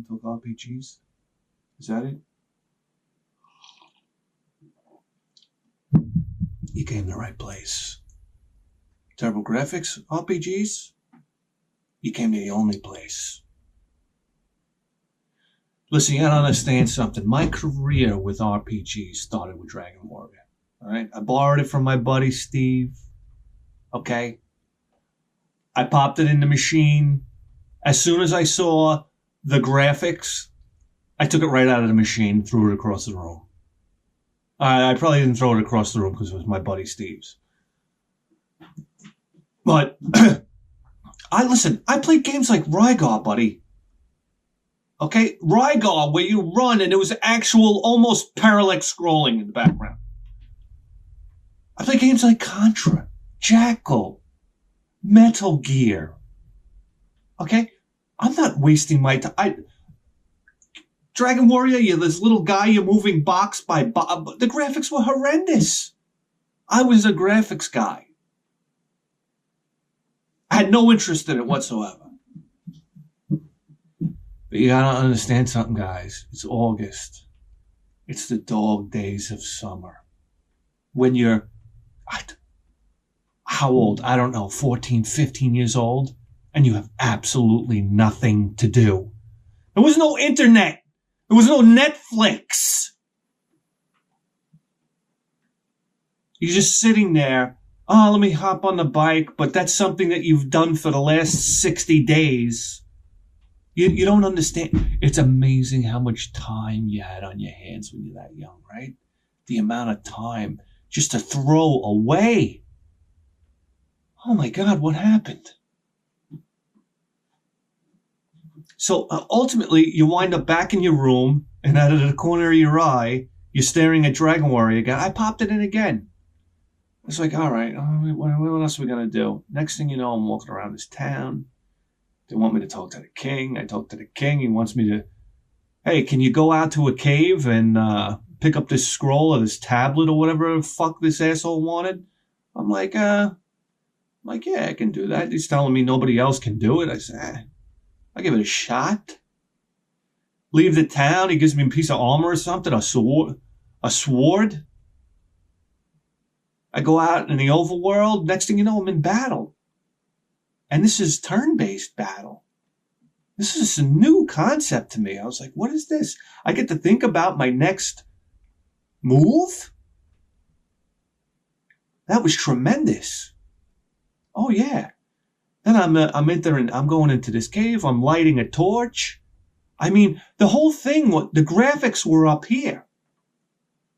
want to talk RPGs? Is that it? You came to the right place. Turbografx RPGs? You came to the only place. Listen, you gotta understand something. My career with RPGs started with Dragon Warrior. Alright? I borrowed it from my buddy Steve. Okay? I popped it in the machine. As soon as I saw the graphics, I took it right out of the machine, threw it across the room. I probably didn't throw it across the room because it was my buddy Steve's. But I played games like Rygar, buddy. Okay? Rygar, where you run and there was actual almost parallax scrolling in the background. I played games like Contra, Jackal, Metal Gear. Okay? I'm not wasting my time. Dragon Warrior, you're this little guy, you're moving box by box. The graphics were horrendous. I was a graphics guy. I had no interest in it whatsoever. But you gotta understand something, guys. It's August. It's the dog days of summer. When you're, how old? I don't know, 14, 15 years old? And you have absolutely nothing to do. There was no internet. There was no Netflix. You're just sitting there. Oh, let me hop on the bike. But that's something that you've done for the last 60 days. You don't understand. It's amazing how much time you had on your hands when you're that young, right? The amount of time just to throw away. Oh my God, what happened? So ultimately, you wind up back in your room, and out of the corner of your eye, you're staring at Dragon Warrior again. I popped it in again. It's like, all right, what else are we going to do? Next thing you know, I'm walking around this town. They want me to talk to the king. I talk to the king. He wants me to, hey, can you go out to a cave and pick up this scroll or this tablet or whatever the fuck this asshole wanted? I'm like, yeah, I can do that. He's telling me nobody else can do it. I said, I'll give it a shot. Leave the town. He gives me a piece of armor or something, a sword. I go out in the overworld. Next thing you know, I'm in battle. And this is turn-based battle. This is a new concept to me. I was like, what is this? I get to think about my next move? That was tremendous. Oh, yeah. Then I'm going into this cave. I'm lighting a torch. I mean, the whole thing, the graphics were up here.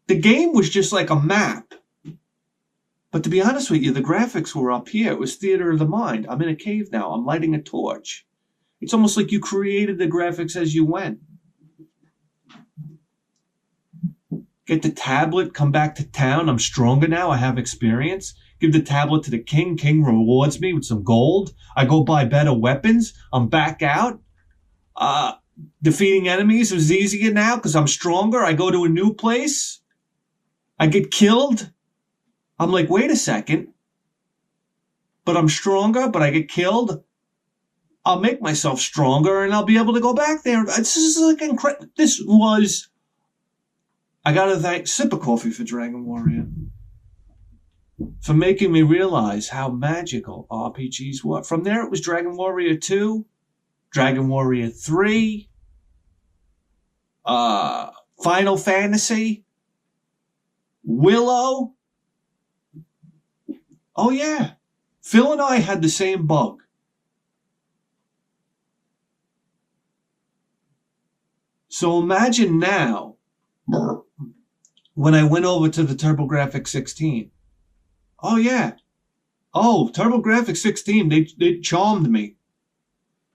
The game was just like a map. But to be honest with you, the graphics were up here. It was theater of the mind. I'm in a cave now. I'm lighting a torch. It's almost like you created the graphics as you went. Get the tablet, come back to town. I'm stronger now. I have experience. Give the tablet to the king. King rewards me with some gold. I go buy better weapons. I'm back out. Defeating enemies is easier now because I'm stronger. I go to a new place. I get killed. I'm like, wait a second. But I'm stronger, but I get killed. I'll make myself stronger and I'll be able to go back there. This is like incredible. This was... I gotta thank Sip of Coffee for Dragon Warrior. For making me realize how magical RPGs were. From there, it was Dragon Warrior 2, Dragon Warrior 3, Final Fantasy, Willow. Oh, yeah. Phil and I had the same bug. So imagine now, when I went over to the Turbografx 16. Oh, yeah. Oh, Turbografx 16, they charmed me.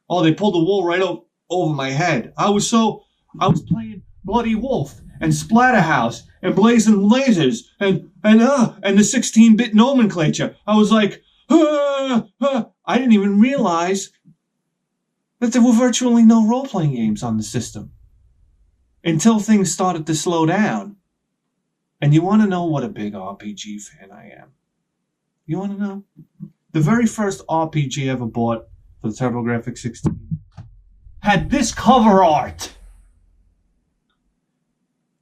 Oh, they pulled the wool right over my head. I was playing Bloody Wolf and Splatterhouse and Blazing Lasers and the 16-bit nomenclature. I was like, I didn't even realize that there were virtually no role-playing games on the system until things started to slow down. And you want to know what a big RPG fan I am? You want to know? The very first RPG I ever bought for the Turbografx 16 had this cover art.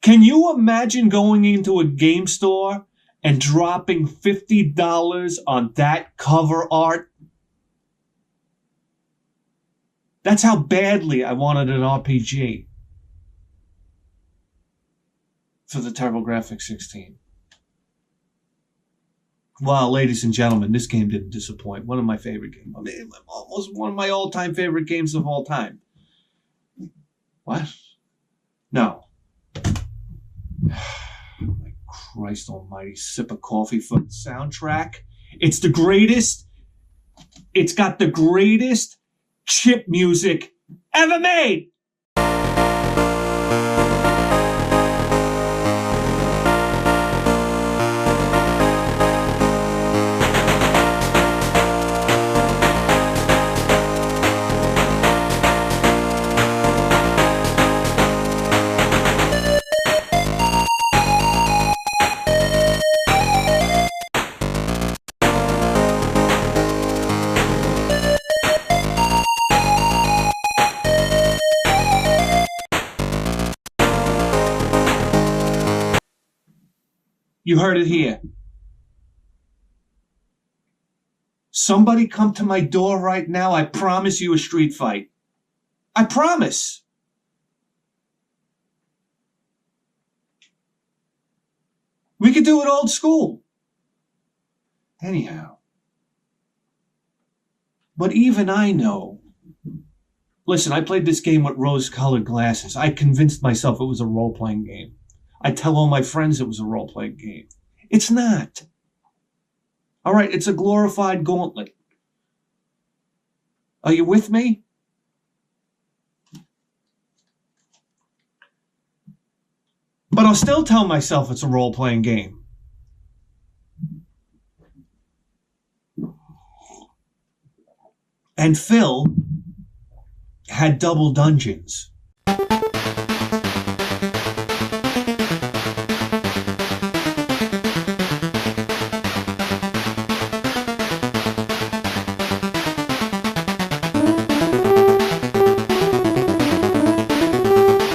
Can you imagine going into a game store and dropping $50 on that cover art? That's how badly I wanted an RPG for the Turbografx 16. Well, ladies and gentlemen, this game didn't disappoint. One of my favorite games. I mean, almost one of my all-time favorite games of all time. What? No. My Christ almighty, sip of coffee for the soundtrack. It's the greatest. It's got the greatest chip music ever made. You heard it here. Somebody come to my door right now. I promise you a street fight. I promise. We could do it old school. Anyhow. But even I know. Listen, I played this game with rose-colored glasses. I convinced myself it was a role-playing game. I tell all my friends it was a role-playing game. It's not. All right, it's a glorified gauntlet. Are you with me? But I'll still tell myself it's a role-playing game. And Phil had double dungeons.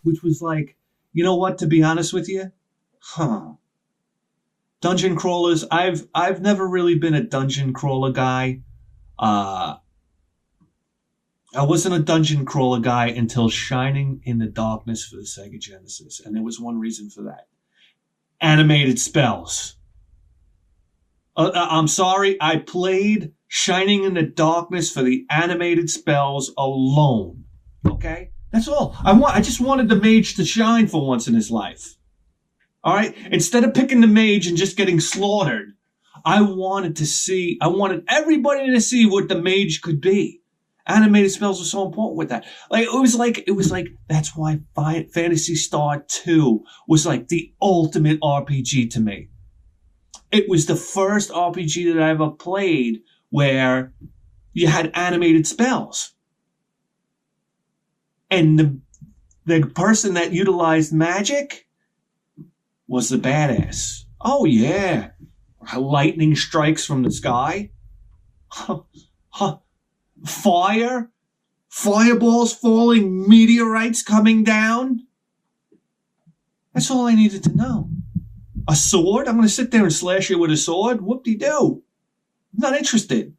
Which was like, you know what, to be honest with you? Dungeon crawlers, I've never really been a dungeon crawler guy. I wasn't a dungeon crawler guy until Shining in the Darkness for the Sega Genesis. And there was one reason for that. Animated spells. I'm sorry, I played Shining in the Darkness for the animated spells alone. Okay? That's all. I just wanted the mage to shine for once in his life. All right? Instead of picking the mage and just getting slaughtered, I wanted everybody to see what the mage could be. Animated spells were so important with that. It was like that's why Phantasy Star 2 was like the ultimate RPG to me. It was the first RPG that I ever played where you had animated spells. And the person that utilized magic was the badass. Oh, yeah. Lightning strikes from the sky. Fire. Fireballs falling. Meteorites coming down. That's all I needed to know. A sword? I'm going to sit there and slash you with a sword? Whoop-de-doo. I'm not interested.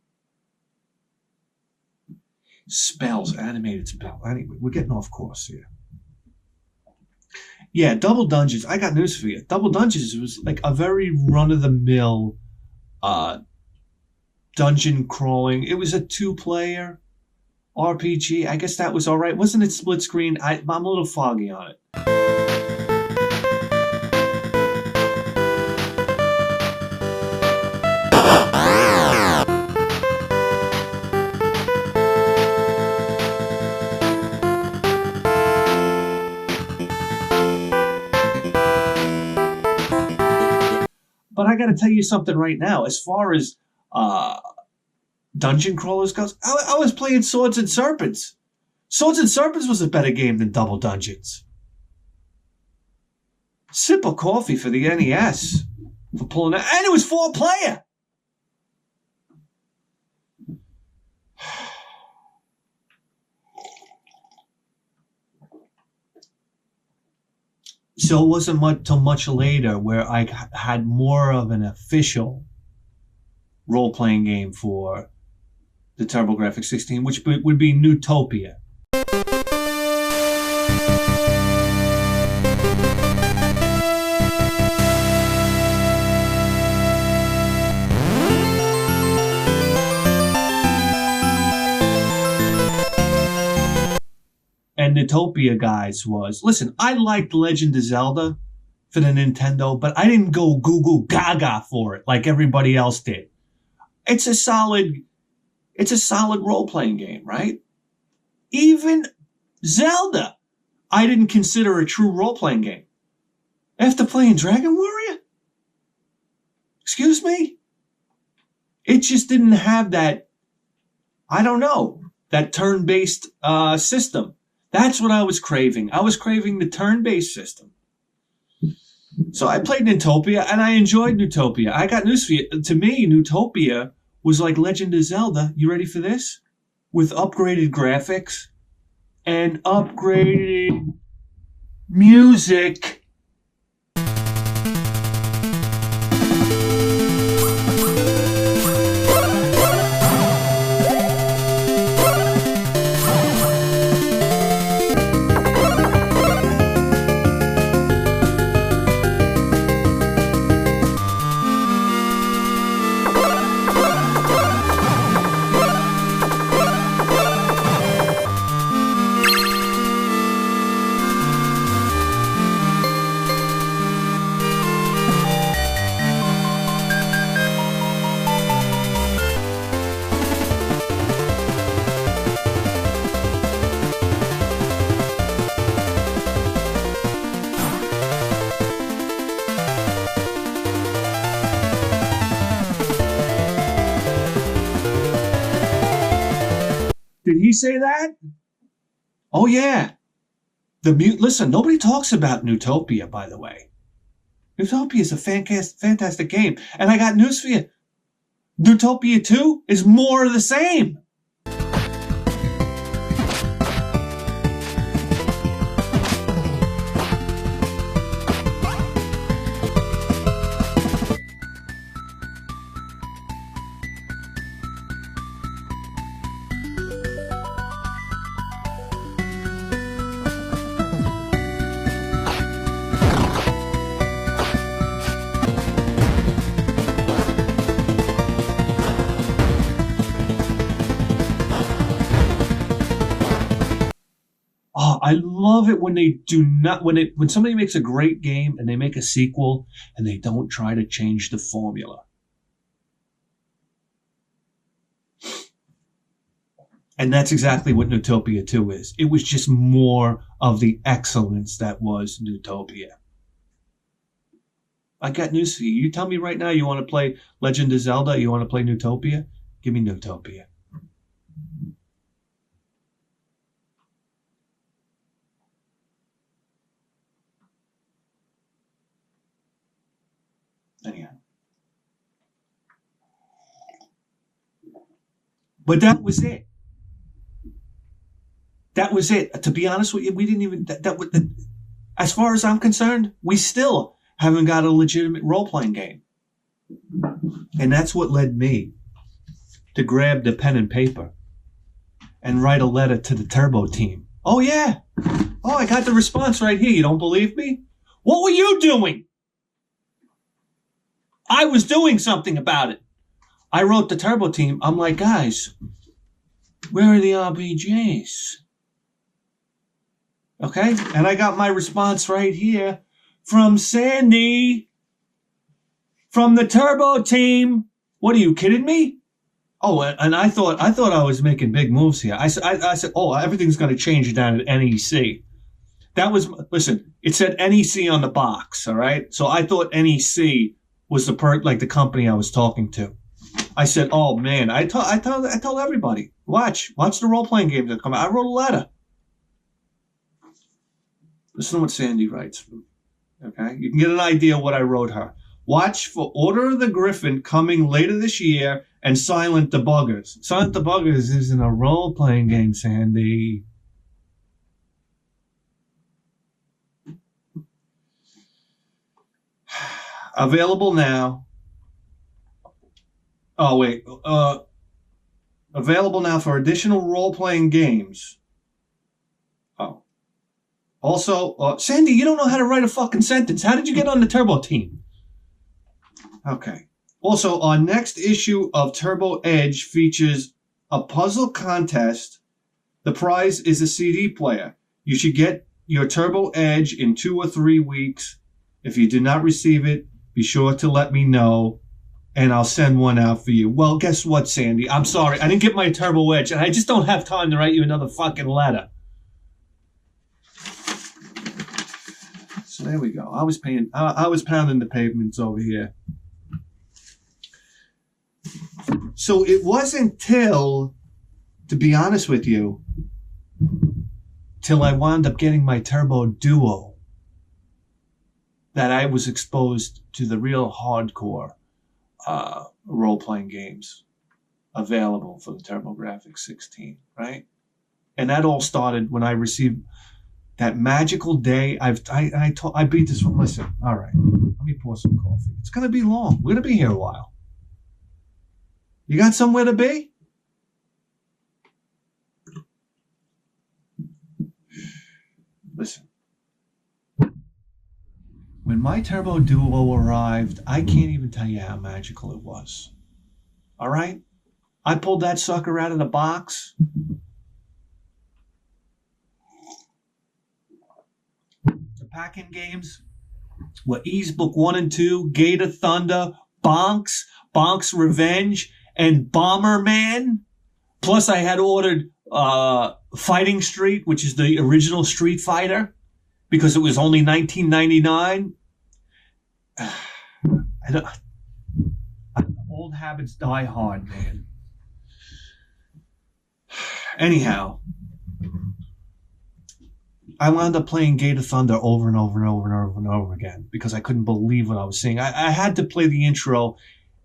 Spells, animated spell. Anyway, we're getting off course here. Yeah, Double Dungeons. I got news for you. Double Dungeons was like a very run-of-the-mill dungeon crawling. It was a 2-player RPG. I guess that was all right. Wasn't it split screen? I'm a little foggy on it. But I got to tell you something right now. As far as dungeon crawlers goes, I was playing Swords and Serpents. Swords and Serpents was a better game than Double Dungeons. Sip of coffee for the NES for pulling out, and it was 4-player. So it wasn't till much later where I had more of an official role-playing game for the TurboGrafx 16, which would be Nutopia. And Nutopia, guys, listen, I liked Legend of Zelda for the Nintendo, but I didn't go goo goo gaga for it like everybody else did. It's a solid role-playing game, right? Even Zelda, I didn't consider a true role-playing game. After playing Dragon Warrior? Excuse me? It just didn't have that, I don't know, that turn-based system. That's what I was craving. I was craving the turn-based system. So I played Nutopia, and I enjoyed Nutopia. I got news for you. To me, Nutopia was like Legend of Zelda. You ready for this? With upgraded graphics and upgraded music. Did he say that? Oh, yeah. Listen, nobody talks about Nutopia, by the way. Nutopia is a fantastic game. And I got news for you. Nutopia 2 is more of the same. Oh, I love it when they do not when somebody makes a great game and they make a sequel and they don't try to change the formula. And that's exactly what Nutopia 2 is. It was just more of the excellence that was Nutopia. I got news for you. You tell me right now you want to play Legend of Zelda, you want to play Nutopia? Give me Nutopia. Anyhow. But that was it. That was it. To be honest with you, we didn't even, as far as I'm concerned, we still haven't got a legitimate role-playing game. And that's what led me to grab the pen and paper and write a letter to the Turbo team. Oh, yeah. Oh, I got the response right here. You don't believe me? What were you doing? I was doing something about it. I wrote the Turbo team. I'm like, guys, where are the RPGs? Okay? And I got my response right here from Sandy from the Turbo team. What, are you kidding me? Oh, and I thought I was making big moves here. I said, oh, everything's going to change down at NEC. That was, listen, it said NEC on the box, all right? So I thought NEC was the company I was talking to. I said, oh, man, I told everybody, watch the role-playing games that come out. I wrote a letter. Listen to what Sandy writes. Okay? You can get an idea of what I wrote her. Watch for Order of the Griffin coming later this year and Silent Debuggers. Silent Debuggers isn't a role-playing game, Sandy. Available now. Oh, wait. Available now for additional role-playing games. Oh. Also, Sandy, you don't know how to write a fucking sentence. How did you get on the Turbo team? Okay. Also, our next issue of Turbo Edge features a puzzle contest. The prize is a CD player. You should get your Turbo Edge in 2 or 3 weeks. If you do not receive it, be sure to let me know, and I'll send one out for you. Well, guess what, Sandy? I'm sorry. I didn't get my Turbo Edge, and I just don't have time to write you another fucking letter. So there we go. I was pounding the pavements over here. So it wasn't till, to be honest with you, till I wound up getting my Turbo Duo that I was exposed to the real hardcore role-playing games available for the Turbografx 16, right? And that all started when I received that magical day. I beat this one. Listen, all right, let me pour some coffee. It's going to be long. We're going to be here a while. You got somewhere to be? Listen. When my Turbo Duo arrived, I can't even tell you how magical it was. All right? I pulled that sucker out of the box. The pack-in games were Ease Book 1 and 2, Gate of Thunder, Bonk's Revenge, and Bomberman. Plus, I had ordered Fighting Street, which is the original Street Fighter, because it was only $19.99. Old habits die hard, man. Anyhow, I wound up playing Gate of Thunder over and over and over and over and over again because I couldn't believe what I was seeing. I had to play the intro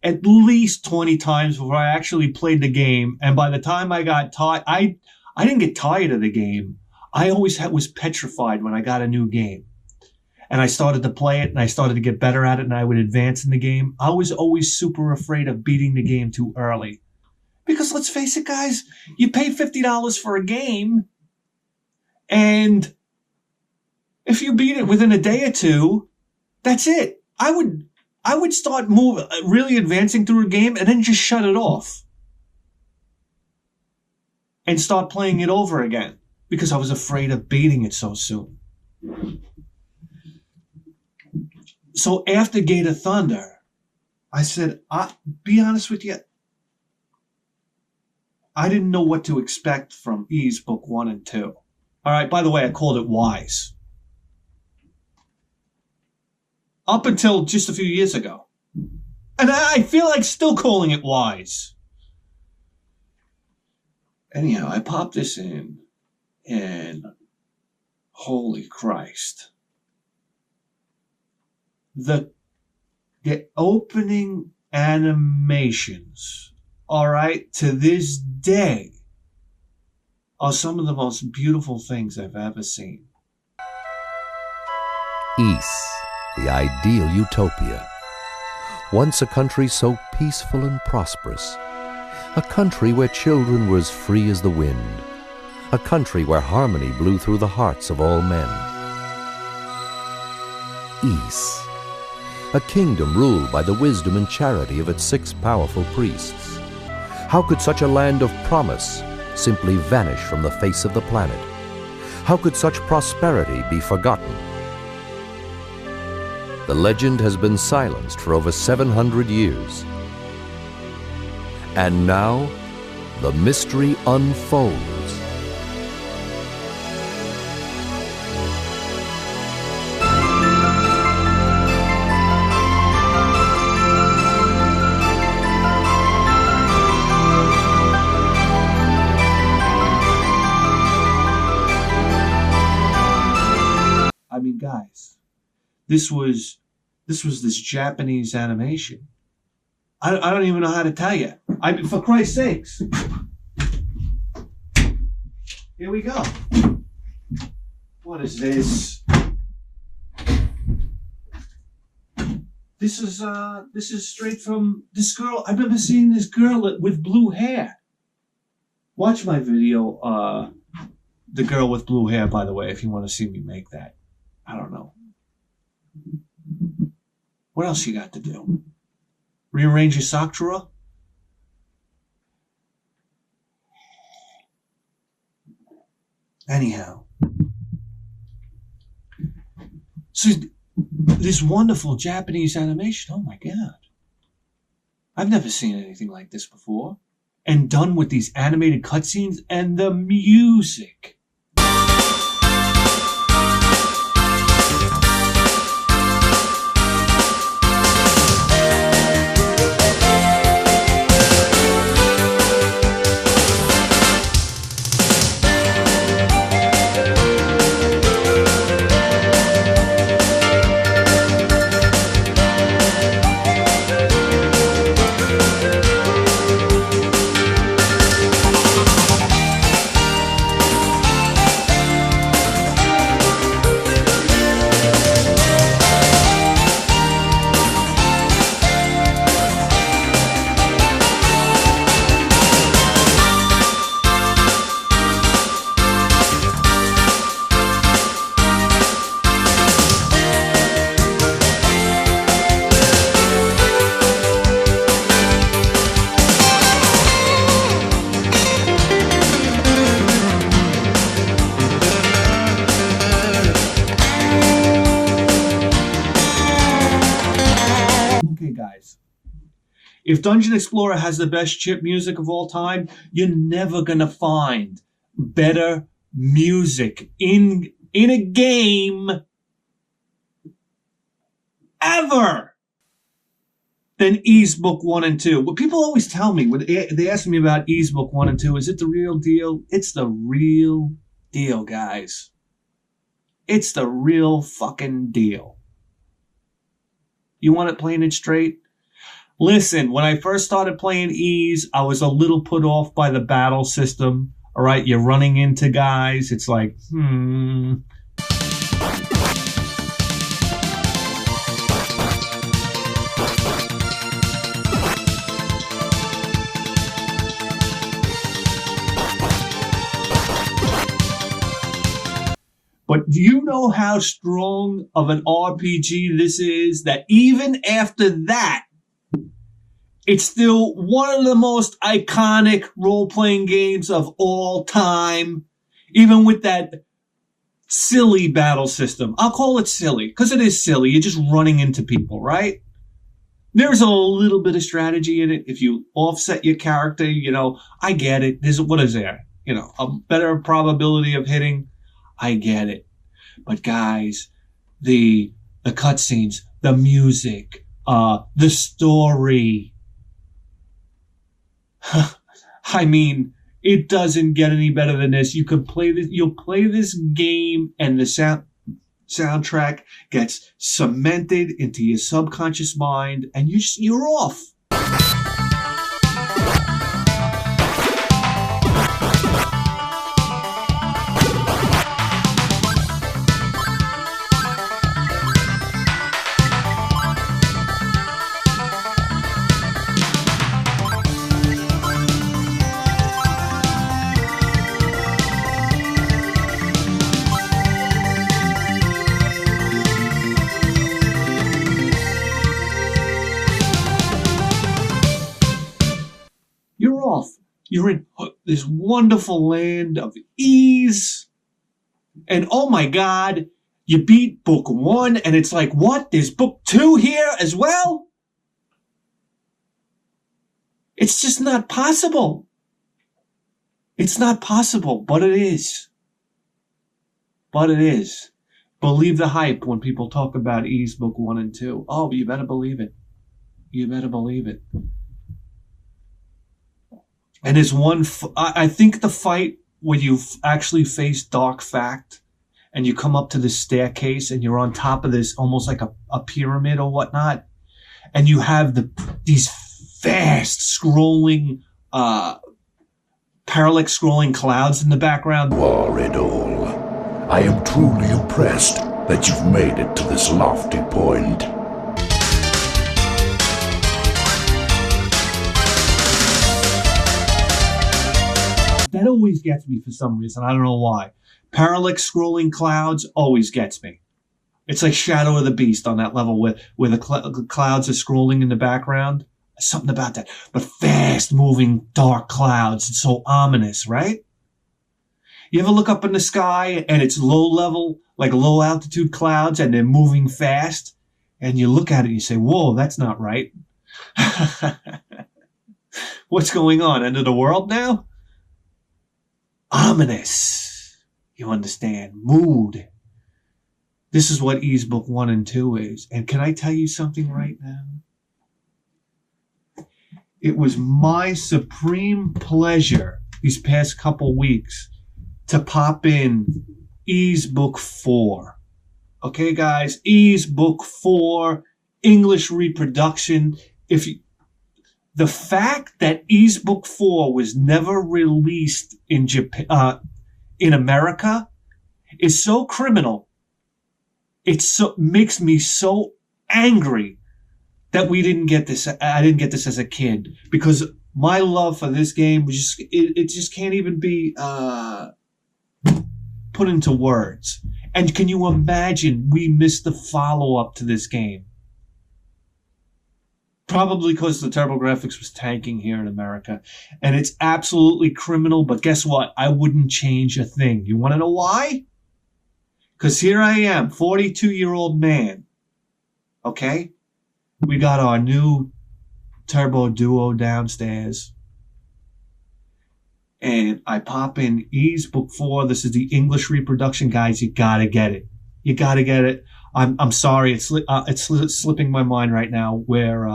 at least 20 times before I actually played the game. And by the time I got tired, I didn't get tired of the game. I always was petrified when I got a new game. And I started to play it, and I started to get better at it, and I would advance in the game. I was always super afraid of beating the game too early. Because let's face it, guys, you pay $50 for a game, and if you beat it within a day or two, that's it. I would start really advancing through a game and then just shut it off and start playing it over again because I was afraid of beating it so soon. So after Gate of Thunder, I said, be honest with you, I didn't know what to expect from Ease Book 1 and 2. All right, by the way, I called it Wise. Up until just a few years ago. And I feel like still calling it Wise. Anyhow, I popped this in, and holy Christ. The opening animations, all right, to this day, are some of the most beautiful things I've ever seen. Ys, the ideal utopia. Once a country so peaceful and prosperous. A country where children were as free as the wind. A country where harmony blew through the hearts of all men. Ys, a kingdom ruled by the wisdom and charity of its 6 powerful priests. How could such a land of promise simply vanish from the face of the planet? How could such prosperity be forgotten? The legend has been silenced for over 700 years. And now, the mystery unfolds. I mean, guys, this was this Japanese animation. I don't even know how to tell you. For Christ's sakes. Here we go. What is this? This is straight from this girl. I remember seeing this girl with blue hair. Watch my video, the girl with blue hair, by the way, if you want to see me make that. I don't know. What else you got to do? Rearrange your sock drawer? Anyhow. So, this wonderful Japanese animation, oh my God. I've never seen anything like this before. And done with these animated cutscenes and the music. If Dungeon Explorer has the best chip music of all time, you're never gonna find better music in a game ever than Ys Book 1 and 2. What people always tell me, when they ask me about Ys Book 1 and 2, is it the real deal? It's the real deal, guys. It's the real fucking deal. You want it plain and straight? Listen, when I first started playing Ys, I was a little put off by the battle system. All right, you're running into guys. It's like, But do you know how strong of an RPG this is? That even after that, it's still one of the most iconic role-playing games of all time, even with that silly battle system. I'll call it silly, because it is silly. You're just running into people, right? There's a little bit of strategy in it. If you offset your character, I get it. What is there? A better probability of hitting. I get it. But guys, the cutscenes, the music, the story, I mean, it doesn't get any better than this. You'll play this game and the soundtrack gets cemented into your subconscious mind and you're off. You're in this wonderful land of ease. And oh my God, you beat book 1 and it's like, what? There's book 2 here as well? It's just not possible. It's not possible, but it is. But it is. Believe the hype when people talk about Ys Book 1 and 2. Oh, you better believe it. You better believe it. And there's one, I think the fight where you actually face Dark Fact and you come up to this staircase and you're on top of this almost like a pyramid or whatnot. And you have these fast scrolling, parallax scrolling clouds in the background. You are it all. I am truly impressed that you've made it to this lofty point. That always gets me for some reason. I don't know why. Parallax scrolling clouds always gets me. It's like Shadow of the Beast on that level where the clouds are scrolling in the background. Something about that. But fast-moving dark clouds. It's so ominous, right? You ever look up in the sky and it's low-level, like low-altitude clouds, and they're moving fast? And you look at it and you say, whoa, that's not right. What's going on? End of the world now? Ominous. You understand? Mood. This is what Ys Book 1 and 2 is. And can I tell you something right now? It was my supreme pleasure these past couple weeks to pop in Ys Book 4. Okay, guys? Ys Book 4, English reproduction. The fact that Ys Book 4 was never released in Japan, in America, is so criminal. Makes me so angry that we didn't get this. I didn't get this as a kid, because my love for this game was just it just can't even be put into words. And can you imagine we missed the follow-up to this game? Probably because the Turbografx was tanking here in America. And it's absolutely criminal, but guess what? I wouldn't change a thing. You want to know why? Because here I am, 42-year-old man. Okay? We got our new Turbo Duo downstairs. And I pop in Ys Book 4. This is the English reproduction, guys. You gotta get it. You gotta get it. I'm sorry, it's slipping my mind right now where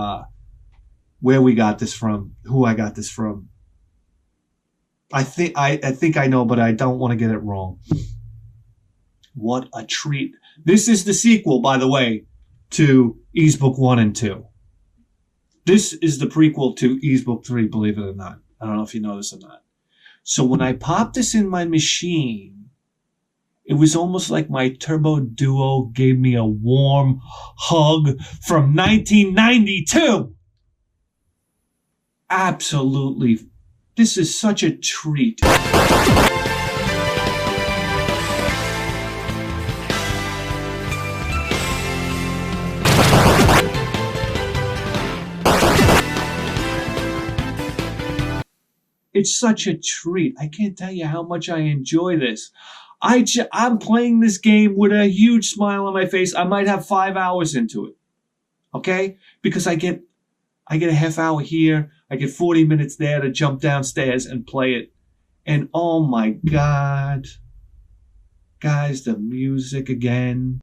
we got this from, who I got this from. I think I know, but I don't want to get it wrong. What a treat! This is the sequel, by the way, to Ys Book 1 and 2. This is the prequel to Ys Book 3, believe it or not. I don't know if you know this or not. So when I popped this in my machine, it was almost like my Turbo Duo gave me a warm hug from 1992. Absolutely. This is such a treat. It's such a treat. I can't tell you how much I enjoy this. I'm playing this game with a huge smile on my face. I might have 5 hours into it. Okay? Because I get a half hour here. I get 40 minutes there to jump downstairs and play it. And oh my God. Guys, the music again.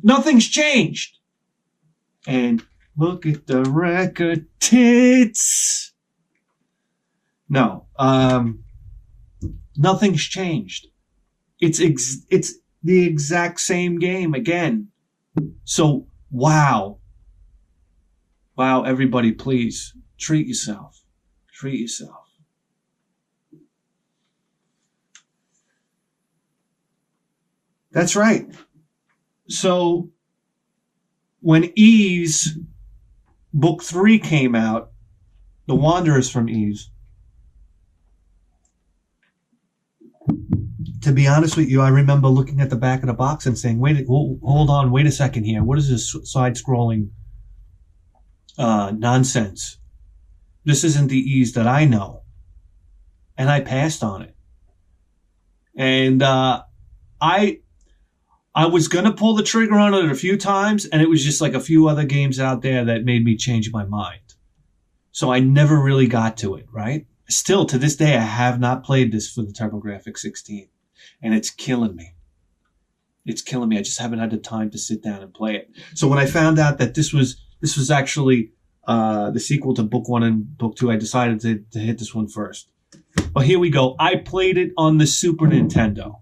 Nothing's changed. And look at the record tits. No, nothing's changed. It's the exact same game again. So wow, everybody, please treat yourself. Treat yourself. That's right. So when Ys Book 3 came out, The Wanderers from Ys, to be honest with you, I remember looking at the back of the box and saying, hold on, wait a second here. What is this side-scrolling nonsense? This isn't the Ys that I know. And I passed on it. And I was going to pull the trigger on it a few times, and it was just like a few other games out there that made me change my mind. So I never really got to it, right? Still, to this day, I have not played this for the Turbografx 16, and it's killing me. It's killing me. I just haven't had the time to sit down and play it. So when I found out that this was actually the sequel to Book 1 and Book 2, I decided to hit this one first. But here we go. I played it on the Super Nintendo.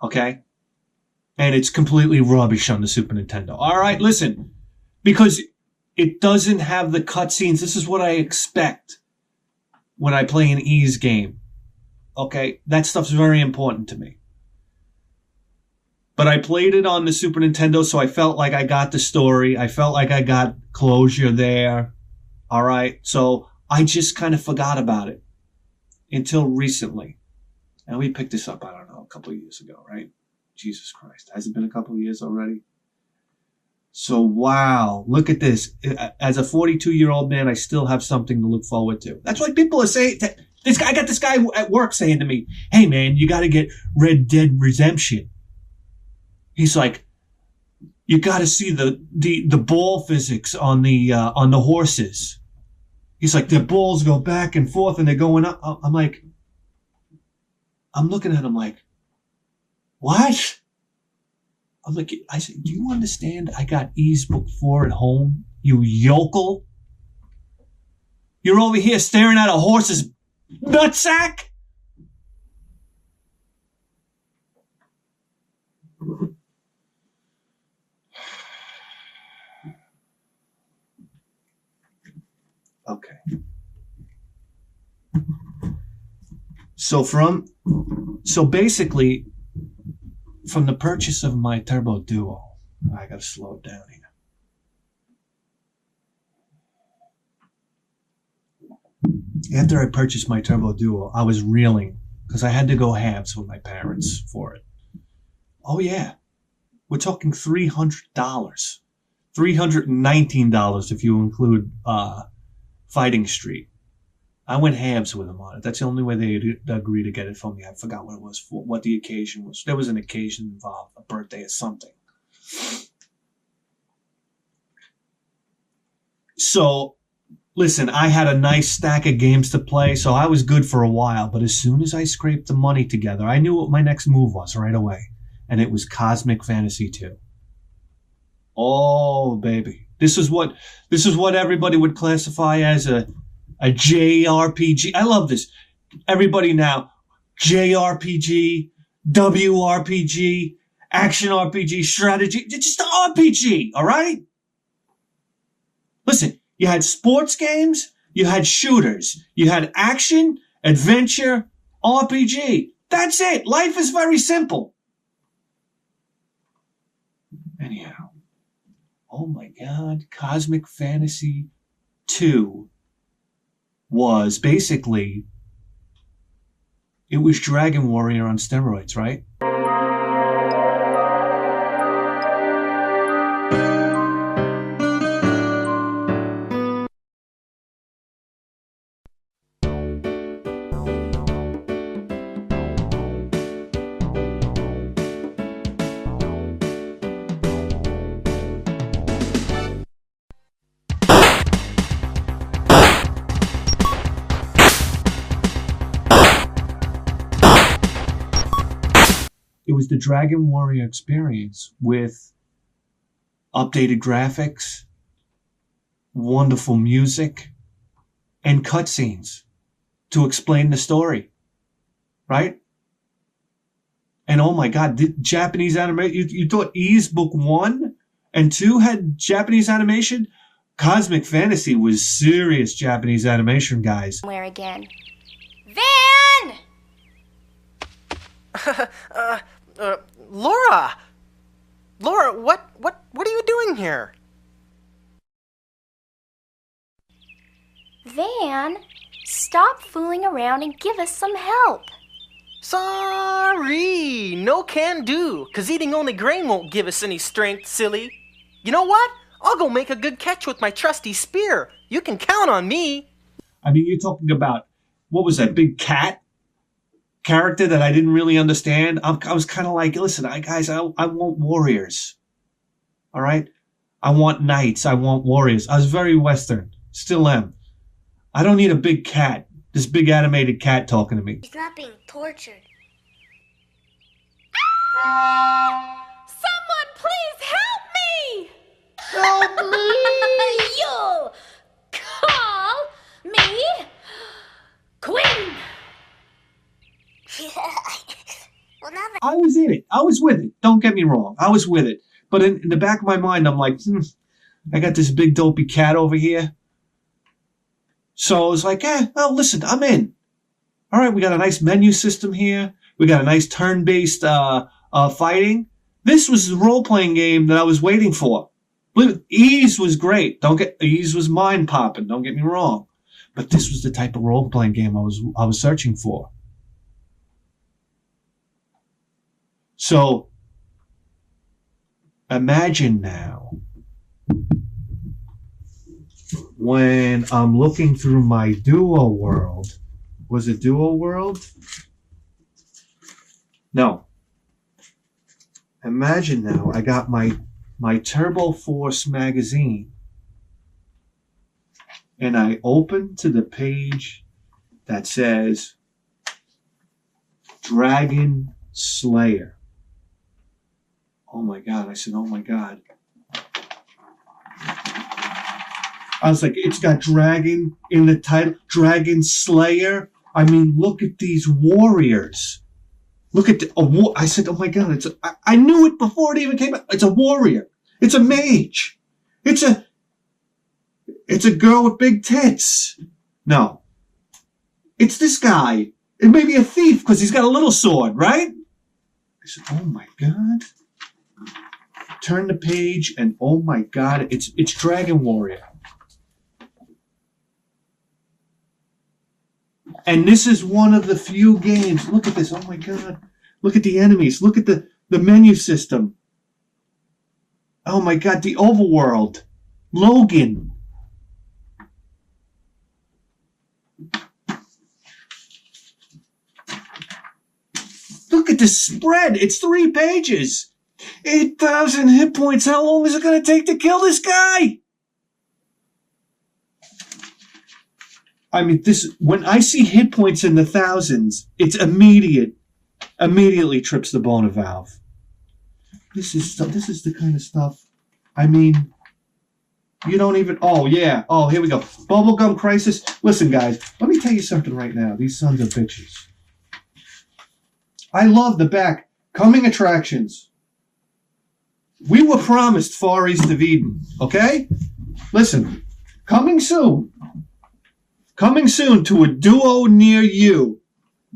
Okay? And it's completely rubbish on the Super Nintendo. All right, listen. Because it doesn't have the cutscenes. This is what I expect when I play an Ys game. Okay? That stuff's very important to me. But I played it on the Super Nintendo, so I felt like I got the story. I felt like I got closure there. All right? So I just kind of forgot about it until recently. And we picked this up, I don't know, a couple of years ago, right? Jesus Christ. Has it been a couple of years already? So, wow. Look at this. As a 42-year-old man, I still have something to look forward to. That's why people are saying... I got this guy at work saying to me, hey, man, you got to get Red Dead Redemption. He's like, you got to see the ball physics on the horses. He's like, their balls go back and forth and they're going up. I'm looking at him like, what? I said, do you understand I got Ys Book 4 at home, you yokel? You're over here staring at a horse's nutsack? Okay. So basically, from the purchase of my Turbo Duo, I gotta slow it down here. After I purchased my Turbo Duo, I was reeling because I had to go halves with my parents for it. Oh yeah, we're talking $300, $319 if you include Fighting Street. I went halves with them on it. That's the only way they agreed to get it from me. I forgot what it was for, what the occasion was. There was an occasion involved, a birthday or something. So, listen, I had a nice stack of games to play, so I was good for a while. But as soon as I scraped the money together, I knew what my next move was right away. And it was Cosmic Fantasy 2. Oh, baby. This is what everybody would classify as a JRPG. I love this. Everybody now, JRPG, WRPG, action RPG, strategy, just an RPG, all right? Listen, you had sports games, you had shooters, you had action, adventure, RPG. That's it. Life is very simple. Anyhow, oh my God, Cosmic Fantasy 2 was basically, it was Dragon Warrior on steroids, right? was the Dragon Warrior experience with updated graphics, wonderful music, and cutscenes to explain the story, right? And oh my God, the Japanese animation. You thought Ys Book 1 and 2 had Japanese animation? Cosmic Fantasy was serious Japanese animation, guys. Where again? Van! Laura! Laura, what are you doing here? Van, stop fooling around and give us some help. Sorry, no can do, 'cause eating only grain won't give us any strength, silly. You know what? I'll go make a good catch with my trusty spear. You can count on me. I mean, you're talking about, what was that, big cat character that I didn't really understand? I was kind of like, listen, guys, I want warriors. All right? I want knights. I want warriors. I was very Western. Still am. I don't need a big cat. This big animated cat talking to me. He's not being tortured. Someone please help me! Help me! You call me Queen! Well, now that I was in it. I was with it. Don't get me wrong. I was with it. But in the back of my mind, I'm like, I got this big dopey cat over here. So I was like, well, listen, I'm in. All right, we got a nice menu system here. We got a nice turn-based fighting. This was the role-playing game that I was waiting for. Ys was great. Ys was mind-popping. Don't get me wrong. But this was the type of role-playing game I was searching for. So imagine now, when I'm looking through my Duo World. Was it Duo World? No. Imagine now, I got my Turbo Force magazine, and I open to the page that says Dragon Slayer. Oh my God. I said, oh my God. I was like, it's got dragon in the title, Dragon Slayer. I mean, look at these warriors. Look at I said, oh my God, I knew it before it even came out. It's a warrior. It's a mage. It's a girl with big tits. No. It's this guy. It may be a thief because he's got a little sword, right? I said, oh my God. Turn the page and oh my God, it's Dragon Warrior. And this is one of the few games. Look at this. Oh my God. Look at the enemies. Look at the menu system. Oh my God. The overworld. Logan. Look at this spread. It's 3 pages. 8,000 hit points. How long is it going to take to kill this guy? I mean, when I see hit points in the thousands, it's immediately trips the boner valve. This is the kind of stuff. I mean, you don't even. Oh yeah. Oh, here we go. Bubblegum Crisis. Listen, guys. Let me tell you something right now. These sons of bitches. I love the back coming attractions. We were promised Far East of Eden. Okay. Listen. Coming soon. Coming soon to a duo near you.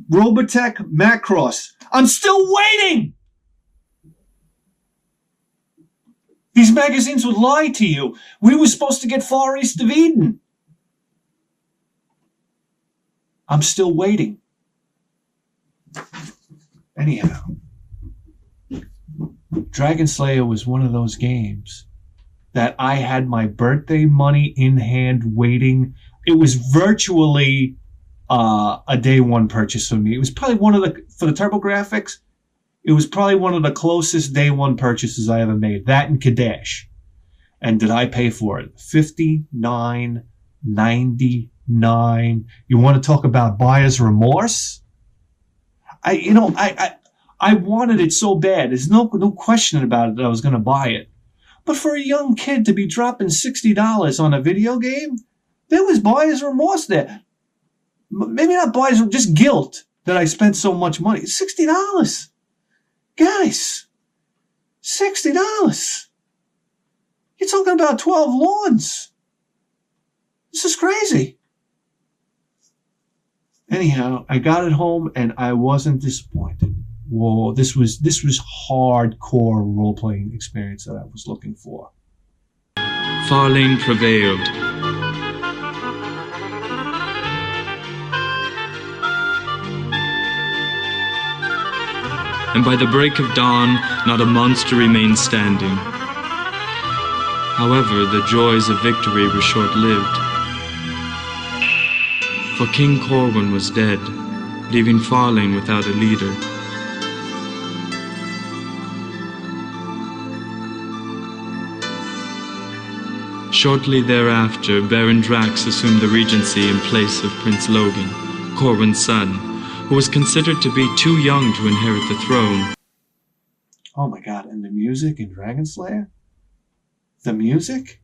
Robotech Macross. I'm still waiting! These magazines would lie to you. We were supposed to get Far East of Eden. I'm still waiting. Anyhow. Dragon Slayer was one of those games that I had my birthday money in hand waiting. It was virtually a day one purchase for me. It was probably for the Turbografx, it was probably one of the closest day one purchases I ever made. That and Kadesh. And did I pay for it? $59.99. You want to talk about buyer's remorse? I I wanted it so bad. There's no question about it that I was going to buy it. But for a young kid to be dropping $60 on a video game, there was buyer's remorse there. Maybe not buyer's, just guilt that I spent so much money. $60. Guys, $60. You're talking about 12 lawns. This is crazy. Anyhow, I got it home and I wasn't disappointed. Whoa, this was hardcore role-playing experience that I was looking for. Farlane prevailed. And by the break of dawn, not a monster remained standing. However, the joys of victory were short-lived. For King Corwin was dead, leaving Farlane without a leader. Shortly thereafter, Baron Drax assumed the regency in place of Prince Logan, Corwin's son, who was considered to be too young to inherit the throne. Oh my god, and the music in Dragon Slayer? The music?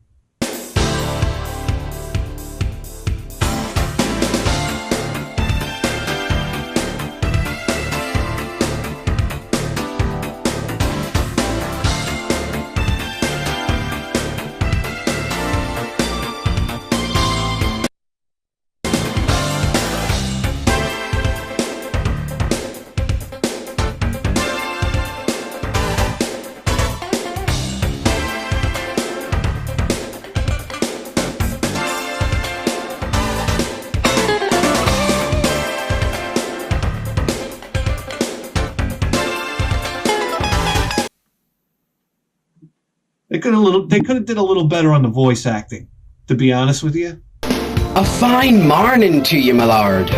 They could have did a little better on the voice acting, to be honest with you. A fine morning to you, my lord.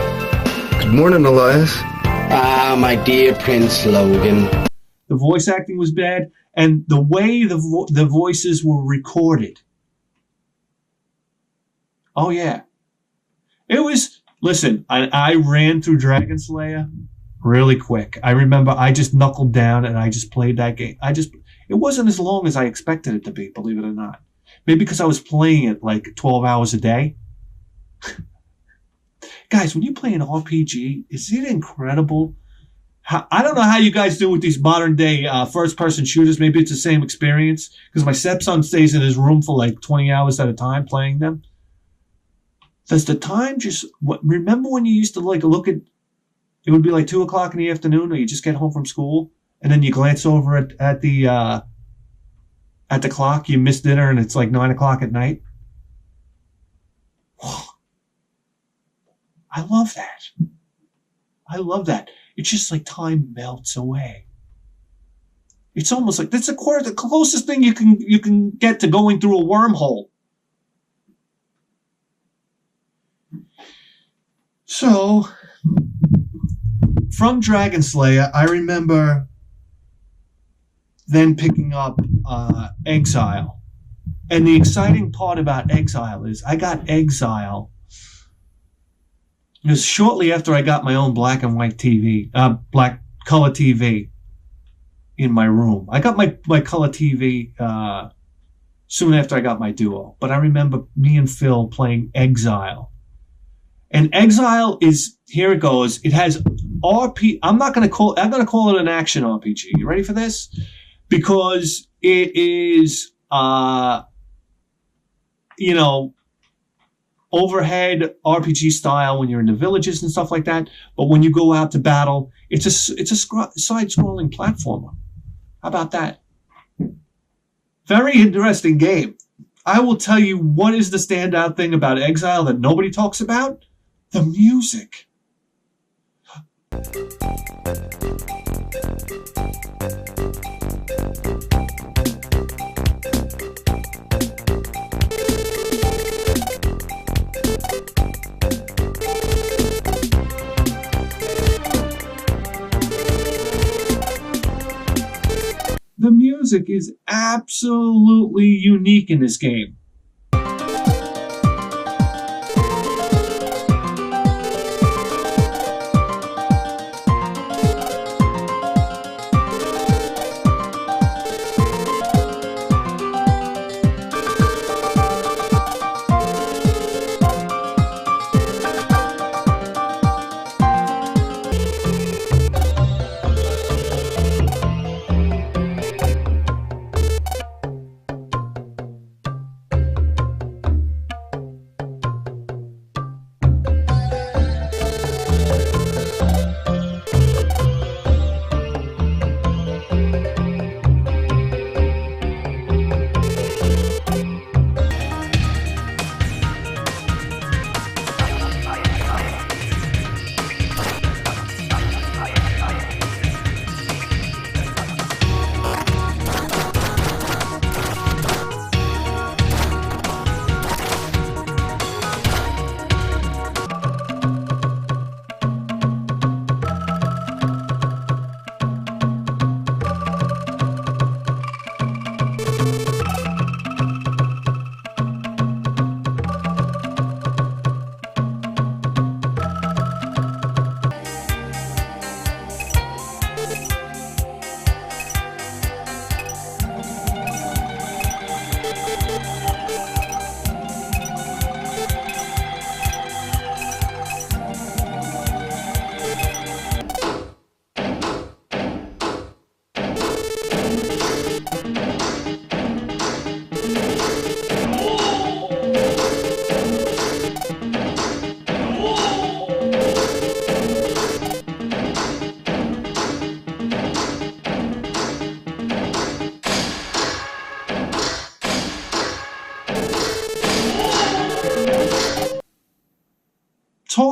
Good morning, Elias. Ah, my dear Prince Logan. The voice acting was bad, and the way the voices were recorded. Oh, yeah. It was... Listen, I ran through Dragon Slayer really quick. I remember I just knuckled down and I just played that game. It wasn't as long as I expected it to be, believe it or not. Maybe because I was playing it like 12 hours a day. Guys, when you play an RPG, is it incredible? I don't know how you guys do with these modern day first-person shooters. Maybe it's the same experience. Because my stepson stays in his room for like 20 hours at a time playing them. Does the time just... Remember when you used to like look at... It would be like 2 o'clock in the afternoon, or you just get home from school, and then you glance over at the clock, you miss dinner, and it's like 9 o'clock at night. I love that. I love that. It's just like time melts away. It's almost like that's the closest thing you can get to going through a wormhole. So, from Dragon Slayer, I remember then picking up Exile. And the exciting part about Exile is I got Exile. It was shortly after I got my own black and white TV, black color TV in my room. I got my color TV soon after I got my Duo. But I remember me and Phil playing Exile. And Exile is, here it goes, it has I'm going to call it an action RPG. You ready for this? Because it is, overhead RPG style when you're in the villages and stuff like that. But when you go out to battle, it's a side-scrolling platformer. How about that? Very interesting game. I will tell you what is the standout thing about Exile that nobody talks about. The music. The music is absolutely unique in this game.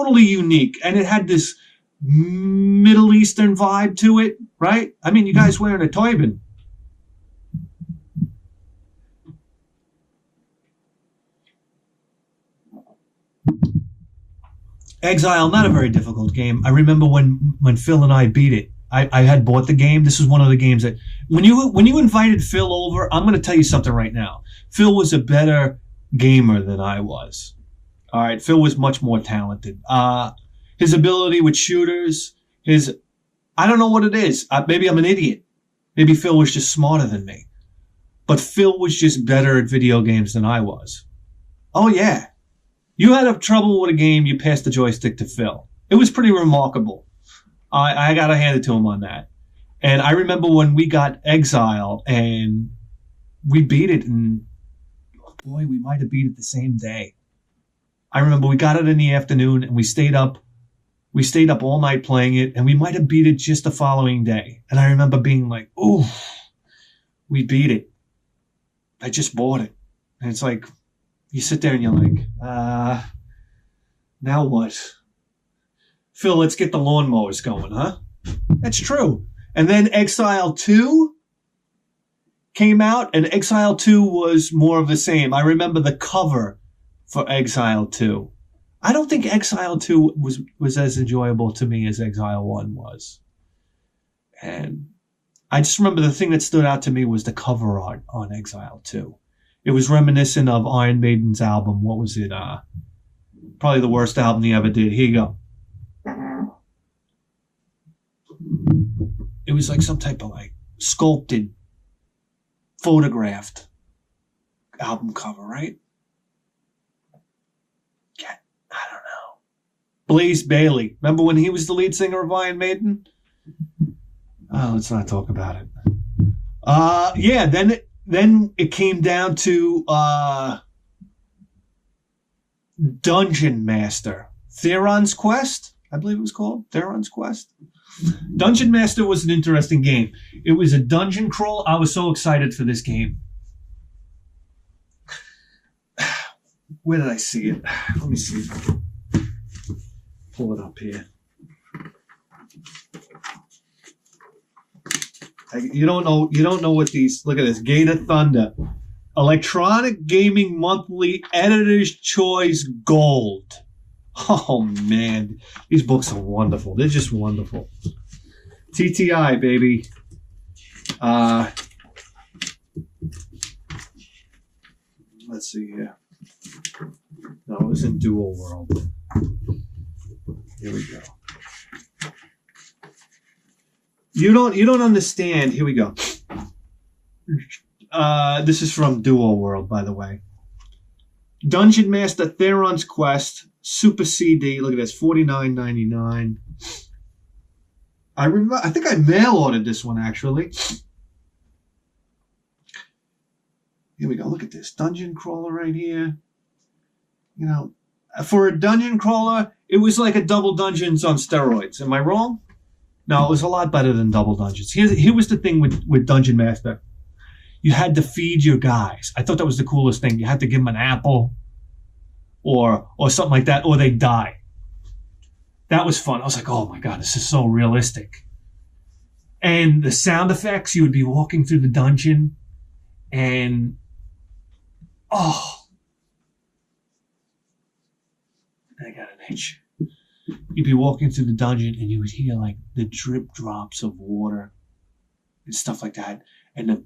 totally unique, and it had this Middle Eastern vibe to it, right? I mean, you guys wearing a turban. Exile, not a very difficult game. I remember when Phil and I beat it. I had bought the game. This was one of the games that when you invited Phil over, I'm going to tell you something right now. Phil was a better gamer than I was. All right, Phil was much more talented. His ability with shooters, I don't know what it is. Maybe I'm an idiot. Maybe Phil was just smarter than me. But Phil was just better at video games than I was. Oh, yeah. You had trouble with a game, you passed the joystick to Phil. It was pretty remarkable. I got to hand it to him on that. And I remember when we got Exile and we beat it, and boy, we might have beat it the same day. I remember we got it in the afternoon and we stayed up all night playing it, and we might have beat it just the following day. And I remember being like, ooh, we beat it. I just bought it. And it's like, you sit there and you're like, now what? Phil, let's get the lawnmowers going, huh? That's true. And then Exile 2 came out, and Exile 2 was more of the same. I remember the cover for Exile 2. I don't think Exile 2 was as enjoyable to me as Exile 1 was. And I just remember the thing that stood out to me was the cover art on Exile 2. It was reminiscent of Iron Maiden's album. What was it? Probably the worst album he ever did. Here you go. It was like some type of like sculpted, photographed album cover, right? Yeah, I don't know. Blaze Bayley. Remember when he was the lead singer of Iron Maiden? Oh, let's not talk about it. Yeah, then it came down to Dungeon Master. Theron's Quest, I believe it was called. Theron's Quest. Dungeon Master was an interesting game. It was a dungeon crawl. I was so excited for this game. Where did I see it? Let me see. Pull it up here. You don't know what these, look at this, Gate of Thunder. Electronic Gaming Monthly Editor's Choice Gold. Oh man, these books are wonderful. They're just wonderful. TTI, baby. Let's see here. No, it was in Dual World. Here we go. You don't understand. Here we go. This is from Dual World, by the way. Dungeon Master Theron's Quest Super CD. Look at this, $49.99. I think I mail ordered this one actually. Here we go. Look at this dungeon crawler right here. You know, for a dungeon crawler, it was like a Double Dungeons on steroids. Am I wrong? No, it was a lot better than Double Dungeons. Here was the thing with Dungeon Master. You had to feed your guys. I thought that was the coolest thing. You had to give them an apple or something like that, or they'd die. That was fun. I was like, oh my God, this is so realistic. And the sound effects, you would be walking through the dungeon and, oh, I got an itch. You'd be walking through the dungeon and you would hear like the drip drops of water and stuff like that. And the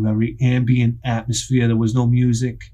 very ambient atmosphere. There was no music.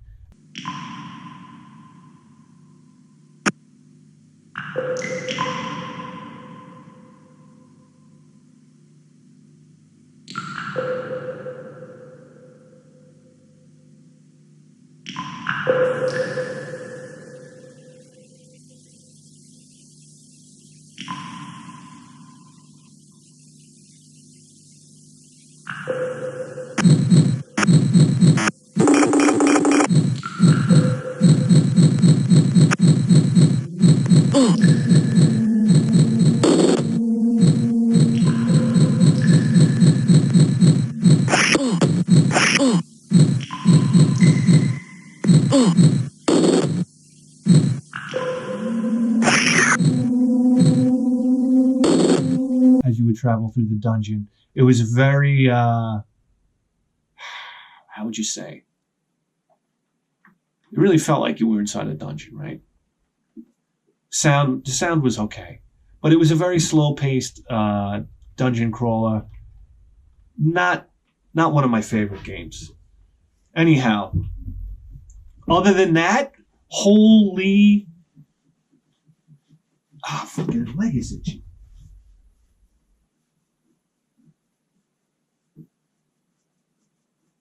would travel through the dungeon. It was very, how would you say? It really felt like you were inside a dungeon, right? The sound was okay, but it was a very slow-paced dungeon crawler. Not one of my favorite games. Anyhow, other than that, holy... fucking leg is itchy.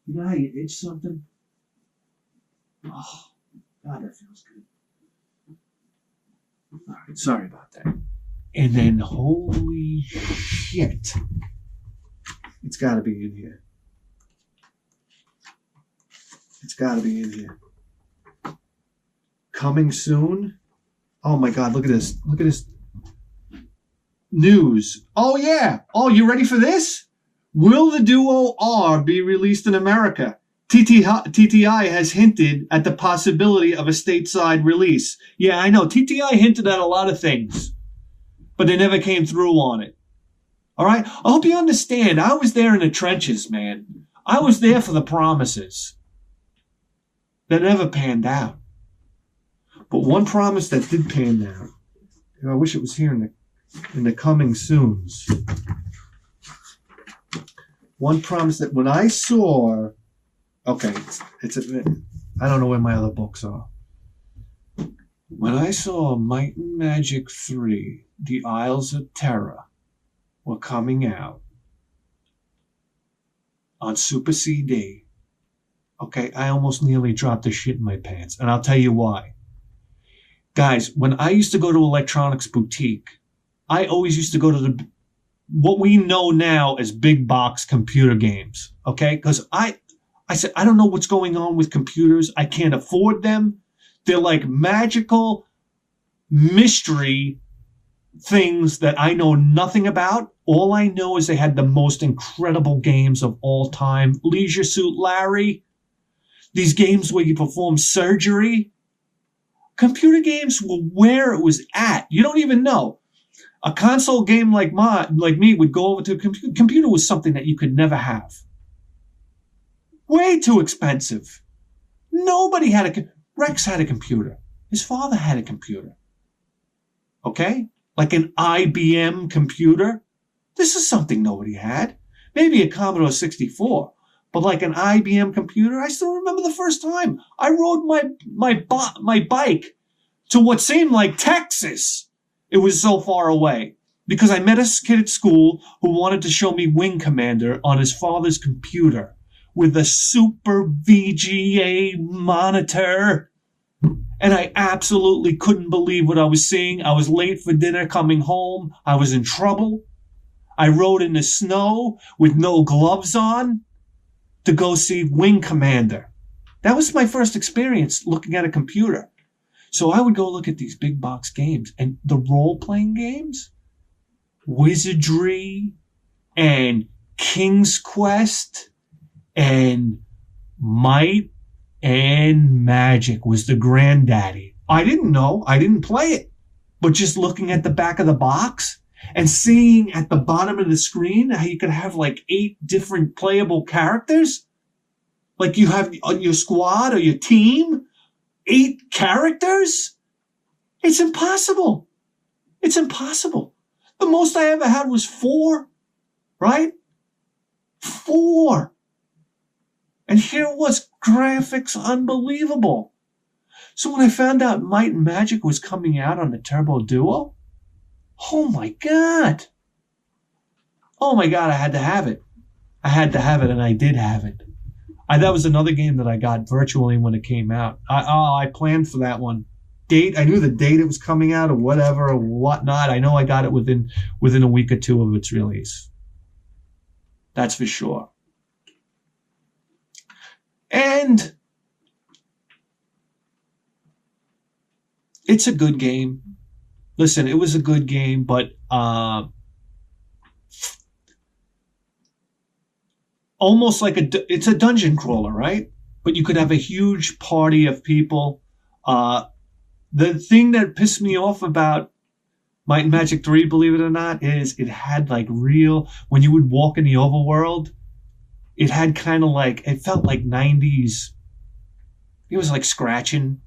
You know how you itch something? Oh, God, that feels good. All right, sorry about that. And then, holy shit. It's got to be in here. It's got to be in here. Coming soon. Oh my God, look at this. Look at this. News. Oh yeah. Oh, you ready for this? Will the Duo R be released in America? TTI has hinted at the possibility of a stateside release. Yeah, I know. TTI hinted at a lot of things, but they never came through on it. All right? I hope you understand. I was there in the trenches, man. I was there for the promises that never panned out. But one promise that did pan out, I wish it was here in the coming soons. One promise that when I saw, okay, I don't know where my other books are. When I saw Might and Magic 3, The Isles of Terror were coming out on Super CD, okay, I almost nearly dropped the shit in my pants. And I'll tell you why. Guys, when I used to go to Electronics Boutique, I always used to go to what we know now as big box computer games, okay? Because I said, I don't know what's going on with computers. I can't afford them. They're like magical mystery things that I know nothing about. All I know is they had the most incredible games of all time. Leisure Suit Larry. These games where you perform surgery. Computer games were where it was at. You don't even know. A console game like me would go over to a computer. Computer was something that you could never have. Way too expensive. Nobody had Rex had a computer. His father had a computer. Okay? Like an IBM computer. This is something nobody had. Maybe a Commodore 64. But like an IBM computer, I still remember the first time I rode my bike to what seemed like Texas. It was so far away because I met a kid at school who wanted to show me Wing Commander on his father's computer with a super VGA monitor. And I absolutely couldn't believe what I was seeing. I was late for dinner coming home. I was in trouble. I rode in the snow with no gloves on to go see Wing Commander. That was my first experience looking at a computer. So I would go look at these big box games and the role-playing games, Wizardry and King's Quest and Might and Magic was the granddaddy. I didn't know. I didn't play it. But just looking at the back of the box and seeing at the bottom of the screen how you could have like 8 different playable characters. Like you have your squad or your team, 8 characters. It's impossible. It's impossible. The most I ever had was 4, right? 4. And here it was, graphics unbelievable. So when I found out Might and Magic was coming out on the Turbo Duo, oh my God. Oh my God, I had to have it. I had to have it, and I did have it. That was another game that I got virtually when it came out. I planned for that one. I knew the date it was coming out or whatever or whatnot. I know I got it within a week or 2 of its release. That's for sure. And it's a good game. Listen, it was a good game, but almost like it's a dungeon crawler, right? But you could have a huge party of people. The thing that pissed me off about Might and Magic 3, believe it or not, is it had like real, when you would walk in the overworld, it had kind of like, it felt like 90s. It was like scratching.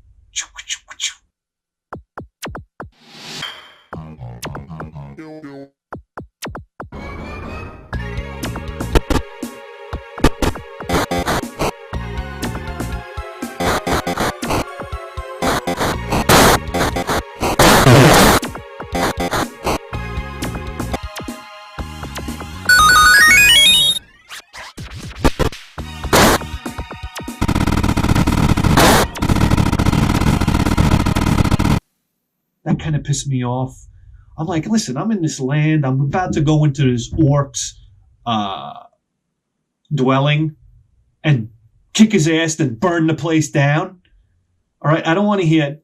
That kind of pissed me off. I'm like, listen, I'm in this land. I'm about to go into this orc's dwelling and kick his ass and burn the place down. All right, I don't want to hear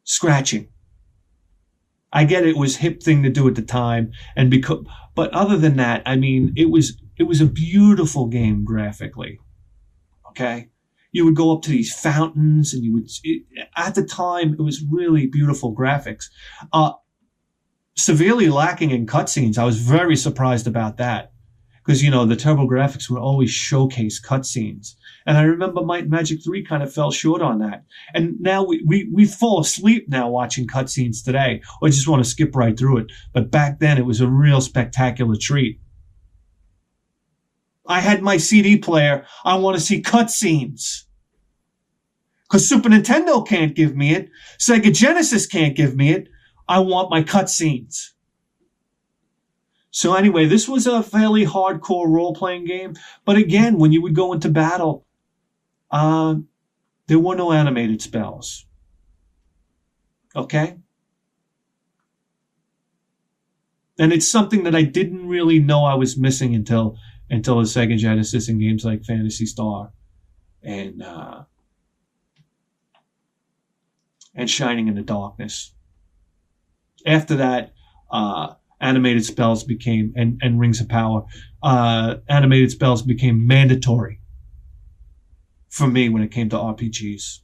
scratching. I get it was a hip thing to do at the time, and but other than that, I mean, it was a beautiful game graphically. Okay. You would go up to these fountains, and at the time, it was really beautiful graphics. Severely lacking in cutscenes. I was very surprised about that. Because, the Turbografx would always showcase cutscenes. And I remember Might and Magic 3 kind of fell short on that. And now we fall asleep now watching cutscenes today, or just want to skip right through it. But back then, it was a real spectacular treat. I had my CD player. I want to see cutscenes. Because Super Nintendo can't give me it. Sega Genesis can't give me it. I want my cutscenes. So anyway, this was a fairly hardcore role-playing game. But again, when you would go into battle, there were no animated spells. Okay? And it's something that I didn't really know I was missing until the Sega Genesis and games like Phantasy Star and Shining in the Darkness. After that, animated spells became, and Rings of Power, animated spells became mandatory for me when it came to RPGs.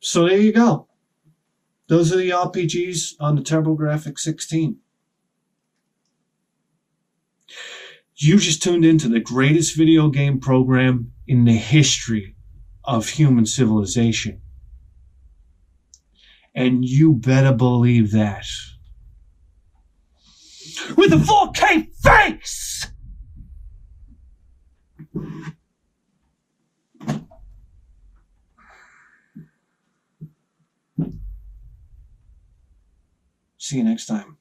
So there you go. Those are the RPGs on the Turbografx 16. You just tuned into the greatest video game program in the history of human civilization. And you better believe that. With a 4K face! See you next time.